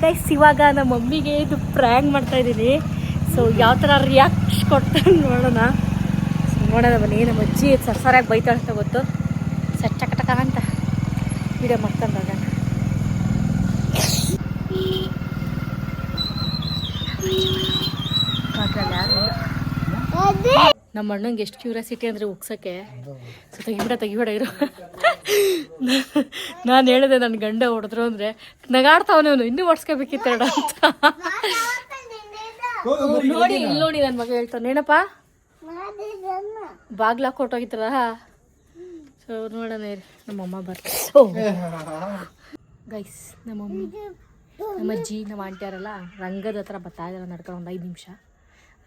Guys ಇವಾಗ ನಮ್ಮ ಮಮ್ಮಿಗೆ ಇದು ಪ್ರ್ಯಾಂಕ್ ಮಾಡ್ತಾ ಇದ್ದೀನಿ. ಸೊ ಯಾವ ಥರ ರಿಯಾಕ್ಟ್ ಕೊಡ್ತಾರೆ ನೋಡೋಣ. ಸೊ ನೋಡೋಣ ಬನ್ನಿ. ನಮ್ಮ ಅಜ್ಜಿ ಸರಸರಾಗಿ ಬೈತಾಳೆ ಅಂತ ಗೊತ್ತು. ಸಟ್ ಟಕ ಅಂತ ವಿಡಿಯೋ ಮಾಡ್ಕೊಂಡಾಗ ನಮ್ಮ ಅಣ್ಣಂಗೆ ಎಷ್ಟು ಕ್ಯೂರಿಯಾಸಿಟಿ ಅಂದರೆ ಉಗ್ಸೋಕ್ಕೆ. ಸೊ ತೆಗಿಬೇಡ ಇರೋ. ನಾನು ಹೇಳಿದೆ ನನ್ನ ಗಂಡ ಹೊಡೆದ್ರು ಅಂದರೆ ನಗಾಡ್ತಾವನೇ ಅವನು, ಇನ್ನೂ ಹೊಡ್ಸ್ಕೋಬೇಕಿತ್ತೇಡ ಅಂತ. ನೋಡಿ ಇಲ್ಲಿ ನೋಡಿ ನನ್ನ ಮಗ ಹೇಳ್ತಾನೆ, ಏನಪ್ಪ ಬಾಗ್ಲ ಕೊಟ್ಟೋಗಿತ್ತಲ್ಲ. ಸೊ ನೋಡೋಣ ನಮ್ಮಮ್ಮ ಬರ್ತಾರೆ. ಓ ಗೈಸ್, ನಮ್ಮ ಮಮ್ಮಿ ನಮ್ಮ ಅಜ್ಜಿ ನಮ್ಮ ಆಂಟಿಯಾರಲ್ಲ ರಂಗದ ಹತ್ರ ಬರ್ತಾ ಇದ್ದಾರೆ ನಡ್ಕೊಂಡು ಒಂದು 5 ನಿಮಿಷ.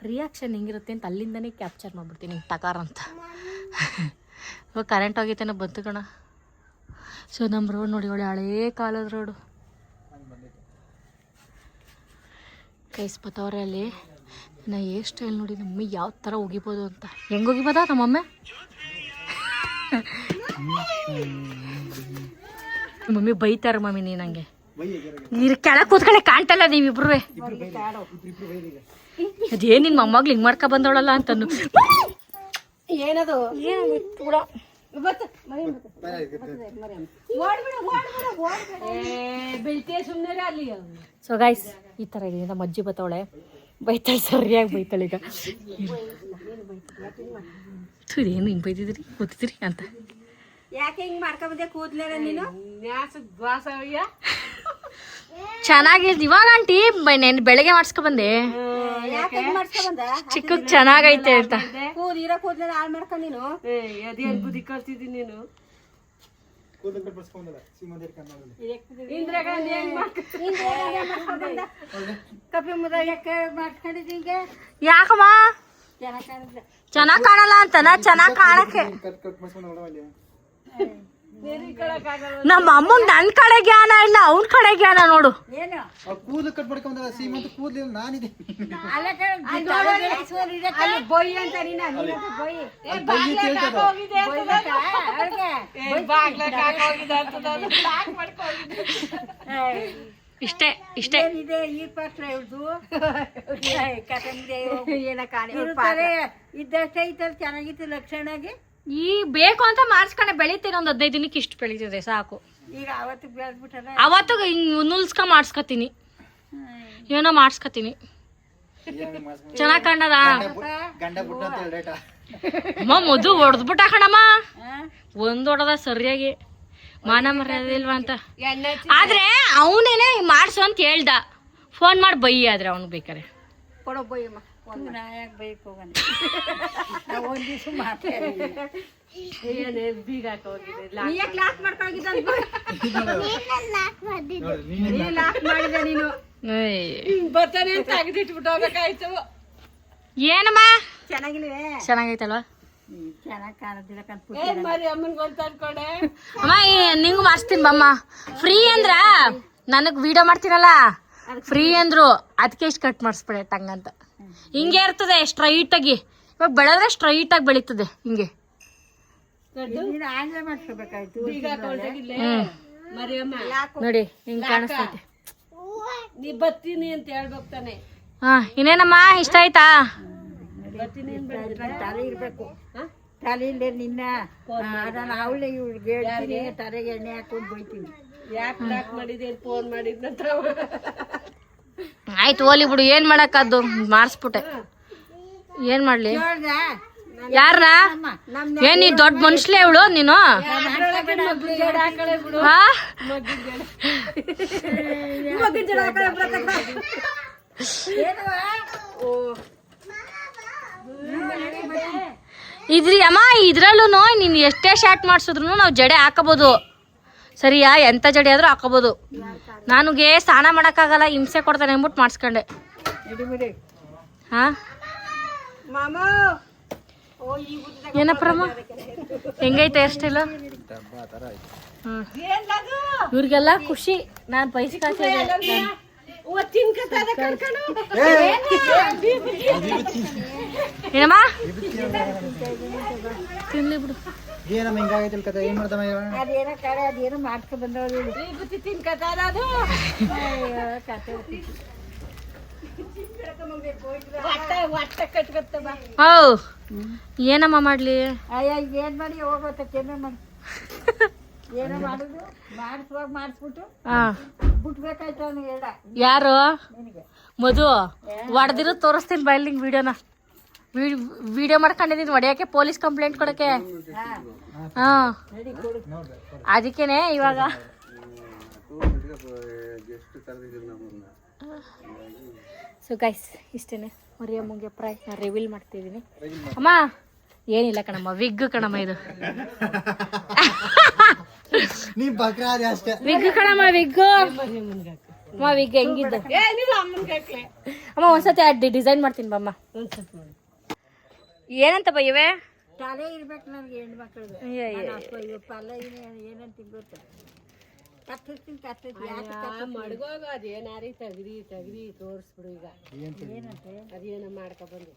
ರಿಯಾಕ್ಷನ್ ಹೆಂಗಿರುತ್ತೆ ಅಂತ ಅಲ್ಲಿಂದನೇ ಕ್ಯಾಪ್ಚರ್ ಮಾಡಿಬಿಡ್ತೀನಿ ಟಕಾರ ಅಂತ. ಇವಾಗ ಕರೆಂಟ್ ಹೋಗೈತೇನೋ ಬಂತು ಕಣ. ಸೊ ನಮ್ಮ ರೋಡ್ ನೋಡಿ, ಒಳ್ಳೆ ಹಳೇ ಕಾಲದ ರೋಡು. ಕೈಸ್ ಬತ್ತವ್ರೆ ಅಲ್ಲಿ. ನಾ ಹೇರ್ ಸ್ಟೈಲ್ ನೋಡಿ ನಮ್ಮಿ ಯಾವ ಥರ ಹೋಗಿಬೋದು ಅಂತ. ಹೆಂಗೆ ಹೋಗಿಬೋದಾ ನಮ್ಮಮ್ಮೆ? ಮಮ್ಮಿ ಬೈತಾರೆ ಮಮ್ಮಿ, ನೀ ನಂಗೆ ನೀರು ಕೆಳಗೆ ಕೂತ್ಕೊಳ್ಳೆ ಕಾಣ್ತಲ್ಲ ನೀವಿಬ್ರು. ಅದೇನು ನಿನ್ನ ಮೊಮ್ಮಗಳು ಹಿಂಗೆ ಮಾಡ್ಕೊ ಬಂದವಳಲ್ಲ ಅಂತಂದು. ಏನದು ಕೂಡ ಸೊ ಗೈಸ್ ಈ ಥರ ಇದೆ. ನಮ್ಮ ಅಜ್ಜಿ ಬತ್ತವಳೆ, ಬೈತಾಳೆ, ಸರಿಯಾಗಿ ಬೈತಾಳೆ. ಈಗ ಏನು ಹಿಂಗೆ ಬೈತಿದ್ರಿ ಕೂತಿದ್ರಿ ಅಂತ. ಯಾಕೆ ಹಿಂಗ್ ಮಾಡ್ಕೊಂಬಂದೆ ಕೂದ್ಲೇನ ನೀನು? ಚೆನ್ನಾಗಿದ್ ಇವಾಗ ಆಂಟಿ ಬೆಳಗ್ಗೆ ಮಾಡ್ಸ್ಕೊಬಂದೆ. ಚಿಕ್ಕ ಚೆನ್ನಾಗೈತೆ ಅಂತ. ಇರೋ ಕೂದ್ಲೆಲ್ಲ ಹಾಳು ಮಾಡ್ಕೊಂಡ್ ನೀನು ಅದೇನ್ ಬುದ್ಧಿ ಕಲ್ತಿದ್ದೀನಿ ನೀನು. ಕಪ್ಪಿ ಮುದ ಮಾಡ್ಕೊಂಡಿದ್ದೀಗ ಯಾಕಮ್ಮ ಚೆನ್ನಾಗ್ ಕಾಣಲ್ಲ ಅಂತನಾ? ಚೆನ್ನಾಗ್ ಕಾಣಕ್ಕೆ ನಮ್ಮ ಅಮ್ಮನ್ ನನ್ ಕಡೆ ಜ್ಞಾನ ಇಲ್ಲ, ಅವನ್ ಕಡೆ ಜ್ಞಾನ ನೋಡು. ಕೂದಲು ಕಟ್ ಮಾಡ್ಕೊಂಡ ಸೀಮಂತ ಕೂದಲು ನಾನಿದೆ. ಬೊಯ್ ಅಂತ ಇಷ್ಟೇ ಇಷ್ಟೇ ಇದೆ. ಈ ಪಾತ್ರ ಇವ್ರದು ಏನ ಕಾಣಿ ಇದ್ದಷ್ಟೇ ಇತ್ತ ಚೆನ್ನಾಗಿತ್ತು ಲಕ್ಷಣಾಗಿ. ಈ ಬೇಕು ಅಂತ ಮಾರ್ಸ್ಕೊಂಡೆ ಬೆಳಿತೀನಿ. ಒಂದು 15 ದಿನಕ್ಕೆ ಇಷ್ಟು ಬೆಳಿತಿದೆ ಸಾಕು. ಈಗ ಅವತ್ತು ಬೆಳೆದ್ಬಿಟ್ಟಾರ, ಅವತ್ತು ನುಲ್ಸ್ಕ ಮಾಡ್ಸ್ಕೊತೀನಿ, ಏನೋ ಮಾಡ್ಸ್ಕೊತೀನಿ. ಚೆನ್ನಾಗ್ ಕಾಣದ ಅಮ್ಮ. ಮದು ಹೊಡೆದ್ಬಿಟ್ಟ ಕಣಮ್ಮ, ಒಂದ್ ಹೊಡೆದ ಸರಿಯಾಗಿ. ಮಾನ ಮರ್ಯಾದೆ ಇಲ್ವಾ ಅಂತ. ಆದ್ರೆ ಅವನೇನೆ ಮಾಡ್ಸು ಅಂತ ಹೇಳ್ದ. ಫೋನ್ ಮಾಡಿ ಬೈ ಆದ್ರೆ ಅವ್ನಿಗೆ ಬೇಕಾರೆ ಕೊಡೋ ಬೈಯಮ್ಮ. ಯಾಕೆ ಬೈಕ್ ಹೋಗೋಣ, ಒಂದ್ ದಿವ್ಸ ಮಾಡ್ತೇನೆ. ಬೀಗ ಹಾಕೋಗಿದೆ ಲಾಕ್ ಮಾಡ್ಕೊಂಡಿದ್ದ ಲಾಕ್ ಮಾಡಿದ ನೀನು. ಬರ್ತಾನೆ ಅಂತ ತೆಗೆದಿಟ್ಬಿಟ್ಟು ಹೋಗ್ಬೇಕಾಯ್ತು. ಏನಮ್ಮ ಚೆನ್ನಾಗಿಲ್ವೇ? ಚೆನ್ನಾಗೈತಲ್ವಾ? ಚೆನ್ನಾಗ್ ಕಾಣದಿಲ್ಲ ಮರಿ ಅಮ್ಮನ್ಗೆ ಅಂತ ಅನ್ಕೊಂಡೆ. ಅಮ್ಮ ನಿಂಗು ಮಾಡಿಸ್ತೀನಿ ಬಮ್ಮ. ಫ್ರೀ ಅಂದ್ರ ನನಗ್ ವಿಡಿಯೋ ಮಾಡ್ತೀನಲ್ಲ, ಫ್ರೀ ಅಂದ್ರು ಅದಕ್ಕೆ ಇಷ್ಟು ಕಟ್ ಮಾಡಿಸ್ಬಿಡೆ ಟಂಗಂತ. ಹಿಂಗೆ ಇರ್ತದೆ ಸ್ಟ್ರೈಟ್ ಆಗಿ. ಇವಾಗ ಬೆಳೆದ್ರೆ ಸ್ಟ್ರೈಟ್ ಆಗಿ ಬೆಳೀತದೆ ಹಿಂಗೆ. ಆಂಗ್ಲ ಮಾಡ್ಸ್ಕೋಬೇಕಾಯ್ತು. ಮರಿಯಮ್ಮ ನೋಡಿ ಹಿಂಗ್ ಕಾಣಿಸ್ತೈತೆ. ನೀ ಬತ್ತೀನಿ ಅಂತ ಹೇಳ್ಬೇಕು ತಾನೆ. ಹಾ ಇನ್ನೇನಮ್ಮ ಇಷ್ಟ ಆಯ್ತಾ? ತಲೆ ಇರ್ಬೇಕು. ತಲೆ ಇಲ್ಲದೆ ನಿನ್ನ ನಾನು ಅವಳೆ ಇವ್ಳಿಗೆ ಹೇಳ್ತೀನಿ, ತಲೆಗೆ ಎಣ್ಣೆ ಹಾಕೊಂಡು ಬೈತೀನಿ. ಯಾಕೆ ಲಾಕ್ ಮಾಡಿದೆ ಫೋನ್ ಮಾಡಿದ್ನಂತ. ಆಯ್ತು ಹೋಲಿ ಬಿಡು, ಏನ್ ಮಾಡಕ್ಕದ್ದು ಮಾಡಿಸ್ಬಿಟ್ಟೆ. ಏನ್ ಮಾಡ್ಲಿ? ಯಾರನ್ನ ಏನ್ ನೀ ದೊಡ್ಡ ಮನುಷ್ಯಲೇ ಇವಳು ನೀನು? ಇದ್ರಿ ಅಮ್ಮ, ಇದ್ರಲ್ಲೂ ನೀನ್ ಎಷ್ಟೇ ಶಾರ್ಟ್ ಮಾಡ್ಸಿದ್ರು ನಾವು ಜಡೆ ಹಾಕಬಹುದು. ಸರಿಯಾ? ಎಂತ ಜಡೆ ಆದ್ರೂ ಹಾಕೋಬಹುದು. ನನಗೆ ಸ್ನಾನ ಮಾಡಕ್ಕಾಗಲ್ಲ, ಹಿಂಸೆ ಕೊಡ್ತಾನೆ ಅಂದ್ಬಿಟ್ಟು ಮಾಡಿಸ್ಕೊಂಡೆ. ಹಾ ಏನಪ್ರಮ್ಮ ಹೆಂಗೈತೆ ಹೇರ್ ಸ್ಟೈಲು? ಇವ್ರಿಗೆಲ್ಲ ಖುಷಿ ನಾನು ಪೈಸೆ ತಿನ್ಕತ್ತಾರ ಕರ್ಕೊಂಡು ಏನಮ್ಮ ತಿನ್ಲಿ ಬಿಡು. ಏನಮ್ಮ ಹಿಂಗಾಗೈತಿಲ್ ಕತೆ ಏನ್ ಮಾಡ್ದಮ್ಮ ಇವ? ಅದೇನೋ ಕಡೆ ಅದೇನೋ ಮಾಡ್ಕೊ ಬಂದವಳು ಬುತ್ತಿ ತಿನ್ಕತ್ತಾರ ಅದು ಕತೆ ಹೊಟ್ಟೆ ಕಟ್ಕತ್ತ ಬಾ ಹೌ ಏನಮ್ಮ ಮಾಡ್ಲಿ? ಅಯ್ಯ ಏನ್ ಮಾಡಿ ಹೋಗೋತ ಕೆಮ್ಮೆ ಮಾಡಿ ಏನೋ ಮಾಡುದು ಮಾಡಿಸುವಾಗ ಮಾಡಿಸ್ಬಿಟ್ಟು ಹಾ ಬಿಟ್ಬೇಕಾಯ್ತು ಅವ್ನು ಹೇಳ ಯಾರು ನಿನಗೆ ಮಧು ಹೊಡೆದಿರೋ ತೋರಿಸ್ತೀನಿ ಬೈಲಿಂಗ್ ವಿಡಿಯೋನ ವಿಡಿಯೋ ಮಾಡ್ಕೊಂಡಿದ್ದೀನಿ ಹೊಡೆಯಕ್ಕೆ ಪೊಲೀಸ್ ಕಂಪ್ಲೇಂಟ್ ಕೊಡಕ್ಕೆ. ಹಾ ನಡಿ ಕೊಡು ಅದಕ್ಕೇನೆ ಇವಾಗ ಸೊ ಗೈಸ್ ಇಷ್ಟೇನೆ ಮರಿಯಮ್ಮಂಗೆ ಪ್ರೈಸ್ ನಾನು ರಿವೀಲ್ ಮಾಡ್ತಿದ್ದೀನಿ. ಅಮ್ಮ ಏನಿಲ್ಲ ಕಣಮ್ಮ, ವಿಗ್ ಕಣಮ್ಮ ಇದು. ನೀ ಬಕ್ರಾದೆ ಅಷ್ಟೇ. ವಿಗ್ ಕಣಮ್ಮ, ವಿಗ್ ಅಮ್ಮ, ವಿಗ್ ಹೆಂಗಿದ್ದು ಏನಿಲ್ಲ ಅಮ್ಮನ್ಗೆ ಹಾಕ್ಲೆ ಅಮ್ಮ. ಒಂದ್ಸತಿ ಡಿಸೈನ್ ಮಾಡ್ತೀನಿ ಬಮ್ಮ. ಏನಂತ ಬಯ್ಯವೆ? ತಲೆ ಇರ್ಬೇಕು ನನಗೆ ಹೆಣ್ಮಕ್ಳಿಗೆ ಪಲ್ಲ ಏನಂತ ಗೊತ್ತ ಕತ್ತಿರ್ತೀನಿ ಯಾಕೆ ಮಡ್ಗೋಗ ಅದೇನಾರಿ ತೆಗ್ದಿ ತೋರಿಸ್ಬಿಡು ಈಗ ಅದೇನೋ ಮಾಡ್ಕೊಬಂದು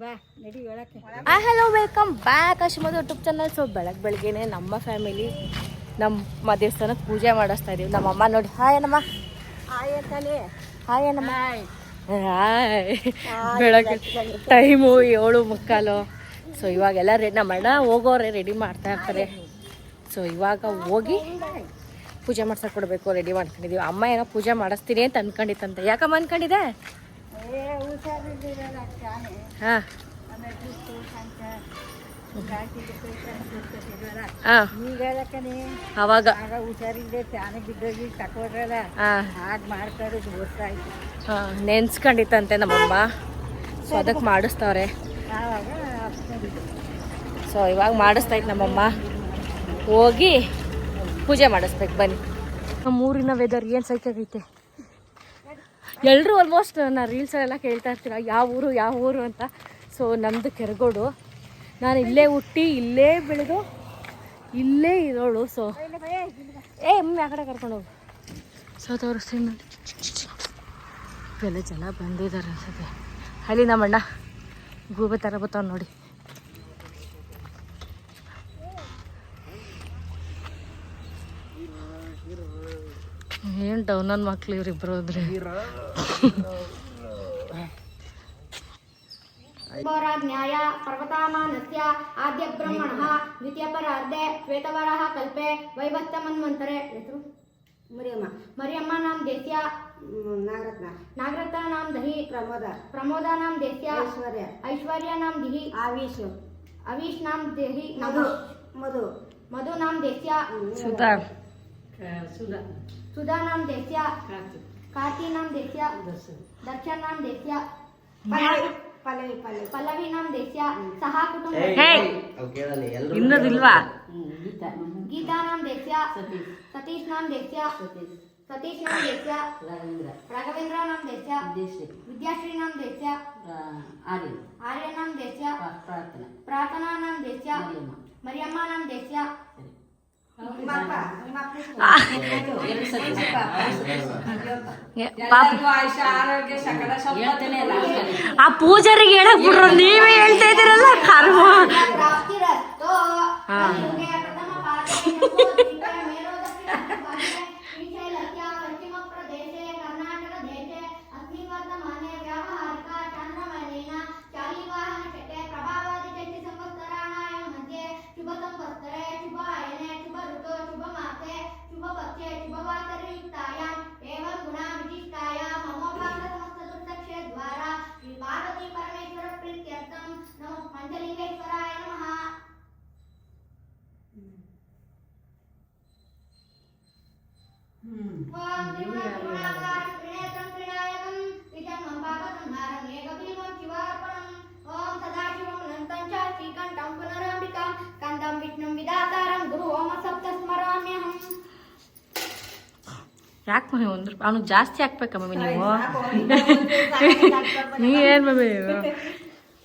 ಬಾ ನಡಿ ಹೇಳಕ್ಕೆ hello welcome back Ashmad YouTube channel. So ಬೆಳಗ್ಗೆನೆ ನಮ್ಮ ಫ್ಯಾಮಿಲಿ ನಮ್ಮ ದೇವಸ್ಥಾನಕ್ಕೆ ಪೂಜೆ ಮಾಡಿಸ್ತಾ ಇದೀವಿ. ನಮ್ಮಮ್ಮ ನೋಡಿ ಹಾಯ್ ನಮ್ಮ ಆಯತ್ತಲೆ ಹಾಯ್ ನಮ್ಮ ಹಾಯ್. ಬೆಳಗ್ಗೆ ಟೈಮು 7:45. ಸೊ ಇವಾಗೆಲ್ಲ ನಮ್ಮ ಅಣ್ಣ ಹೋಗೋರೆ ರೆಡಿ ಮಾಡ್ತಾ ಇರ್ತಾರೆ. ಸೊ ಇವಾಗ ಹೋಗಿ ಪೂಜೆ ಮಾಡ್ಸಕ್ಕೆ ಕೊಡಬೇಕು, ರೆಡಿ ಮಾಡ್ಕೊಂಡಿದ್ದೀವಿ. ಅಮ್ಮ ಏನೋ ಪೂಜೆ ಮಾಡಿಸ್ತೀನಿ ಅಂತ ಅನ್ಕೊಂಡಿತ್ತಂತೆ. ಯಾಕಮ್ಮ ಅನ್ಕೊಂಡಿದ್ದೆ? ಹುಷಾರಿದ್ದೀರಲ್ಲ ಶಾನೆ ಹಾಂ ಆಮೇಲೆ ಹಾಂ ಈಗ ಹೇಳಕ್ಕನೆ ಅವಾಗ ಆಗ ಹುಷಾರಿಲ್ಲದೆ ಶಾನೆ ಬಿದ್ದೋಗಿ ತಕೋದ್ರಲ್ಲ ಹಾಂ ಆಗ ಮಾಡ್ತಾರೆ ಗೊತ್ತಾಯ್ತು. ಹಾಂ ನೆನ್ಸ್ಕೊಂಡಿತ್ತಂತೆ ನಮ್ಮಮ್ಮ. ಸೊ ಅದಕ್ಕೆ ಮಾಡಿಸ್ತವ್ರೆ. ಆವಾಗ ಅಪ್ಕೊಂಡಿದ್ದು ಸೊ ಇವಾಗ ಮಾಡಿಸ್ತೈತೆ ನಮ್ಮಮ್ಮ. ಹೋಗಿ ಪೂಜೆ ಮಾಡಿಸ್ಬೇಕು ಬನ್ನಿ. ನಮ್ಮ ಊರಿನ ವೆದರ್ ಏನು ಸೈಕಾಗೈತೆ. ಎಲ್ಲರೂ ಆಲ್ಮೋಸ್ಟ್ ನಾನು ರೀಲ್ಸಲ್ಲೆಲ್ಲ ಕೇಳ್ತಾ ಇರ್ತೀರ ಯಾವ ಊರು ಅಂತ. ಸೊ ನಮ್ಮದು ಕೆರಗೋಡು. ನಾನು ಇಲ್ಲೇ ಹುಟ್ಟಿ ಇಲ್ಲೇ ಬೆಳೆದು ಇಲ್ಲೇ ಇರೋಳು. ಸೊ ಅಮ್ಮ ಆ ಕಡೆ ಕರ್ಕೊಂಡೋಗು. ಸೊ ತೋರಿಸ್ತೀನಿ ನೋಡಿ, ಇವೆಲ್ಲ ಜನ ಬಂದಿದ್ದಾರೆ ಅನ್ಸುತ್ತೆ. ಅಲ್ಲಿ ನಮ್ಮಣ್ಣ ಗೂಬೆ ಥರ ಬರ್ತಾವ ನೋಡಿ. ಏನು ಡೌನ್ ನನ್ನ ಮಕ್ಳು ಇವ್ರಿಬ್ರು ಹೋದ್ರೆ. ಜ್ಞಾಯ ಪರ್ವತಾಮಾನಸ್ಯ ಆದ್ಯ ಬ್ರಹ್ಮಣಃ ದ್ವಿತೀಯ ಪರಾರ್ಧೆ ಶ್ವೇತವರಃ ಕಲ್ಪೆ ವೈವತ್ತ ಮನ್ವಂತರೆ. ಹೆಸರು ಮರಿಯಮ್ಮ ನಾಮ್ ದೇಸ್ಯ ನಾಗರತ್ನ ನಾಮ್ ದಹಿ ಪ್ರಮೋದ ನಾಮ್ ದೇಸ್ಯ ಐಶ್ವರ್ಯ ನಾಮ್ ದಿಹಿ ಅವಿಶ್ ನಾಮ್ ದೇಹಿ ಮಧು ನಾಮ್ ದೇಸ್ಯ ಸುಧಾ ನಾಮ್ ದೇಸ್ಯ ಕಾರ್ತಿ ನಾಮ್ ದೇಸ್ಯ ದರ್ಶನ್ ನಾಮ್ ದೇಸ್ಯ ಪಲ್ಲವಿ ನಾಮ್ ದೇಸ್ಯ ಸಹ ಕುಟುಂಬ ಇನ್ನದಿಲ್ವಾ? ಗೀತಾ ನಾಮ್ ದೇಸ್ಯ ಸತೀಶ್ ನಾಮ್ ದೇಸ್ಯ ರಾಘವೇಂದ್ರ ನಾಮ್ ದೇಸ್ಯ ವಿದ್ಯಾಶ್ರೀ ನಾಮ್ ದೇಸ್ಯ ಆರ್ಯ ನಾಮ್ ದೇಸ್ಯ ಪ್ರಾರ್ಥನಾ ನಾಮ್ ದೇಸ್ಯ ಮರಿಯಮ್ಮ ನಾಮ್ ದೇಸ್ಯ. ಆ ಪೂಜಾರಿಗೆ ಹೇಳಕ್ ಬಿಡ್ರು, ನೀವೇ ಹೇಳ್ತಾ ಇದ್ದೀರಲ್ಲ ಕರ್ಮ. ಯಾಕೆ ಮಮ್ಮಿ ₹1 ಅವ್ನಿಗೆ ಜಾಸ್ತಿ ಹಾಕ್ಬೇಕ ಮಮ್ಮಿ ನೀವು? ನೀವೇನು ಮಮ್ಮಿ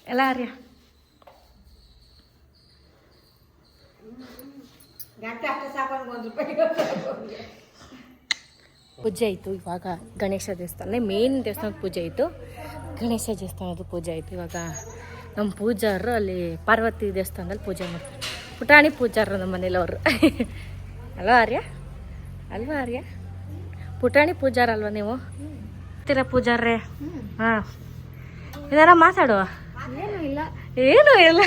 ಎಲ್ಲ ಆರ್ಯ ಪೂಜೆ ಆಯಿತು. ಇವಾಗ ಗಣೇಶ ದೇವಸ್ಥಾನ ಮೇನ್ ದೇವಸ್ಥಾನದ ಪೂಜೆ ಆಯಿತು, ಗಣೇಶ ದೇವಸ್ಥಾನದ ಪೂಜೆ ಆಯಿತು. ಇವಾಗ ನಮ್ಮ ಪೂಜಾರರು ಅಲ್ಲಿ ಪಾರ್ವತಿ ದೇವಸ್ಥಾನದಲ್ಲಿ ಪೂಜೆ ಮಾಡ್ತಾರೆ. ಪುಟಾಣಿ ಪೂಜಾರರು ನಮ್ಮ ಮನೇಲಿ ಅವರು. ಅಲ್ವಾ ಆರ್ಯ? ಅಲ್ವಾ ಆರ್ಯ? ಪುಟಾಣಿ ಪೂಜಾರ ಅಲ್ವಾ ನೀವು? ಪೂಜಾರ್ರೆ ಹಾಂ, ಏನಾರ ಮಾತಾಡುವ? ಏನೂ ಇಲ್ಲ. ಏನೂ ಇಲ್ಲ.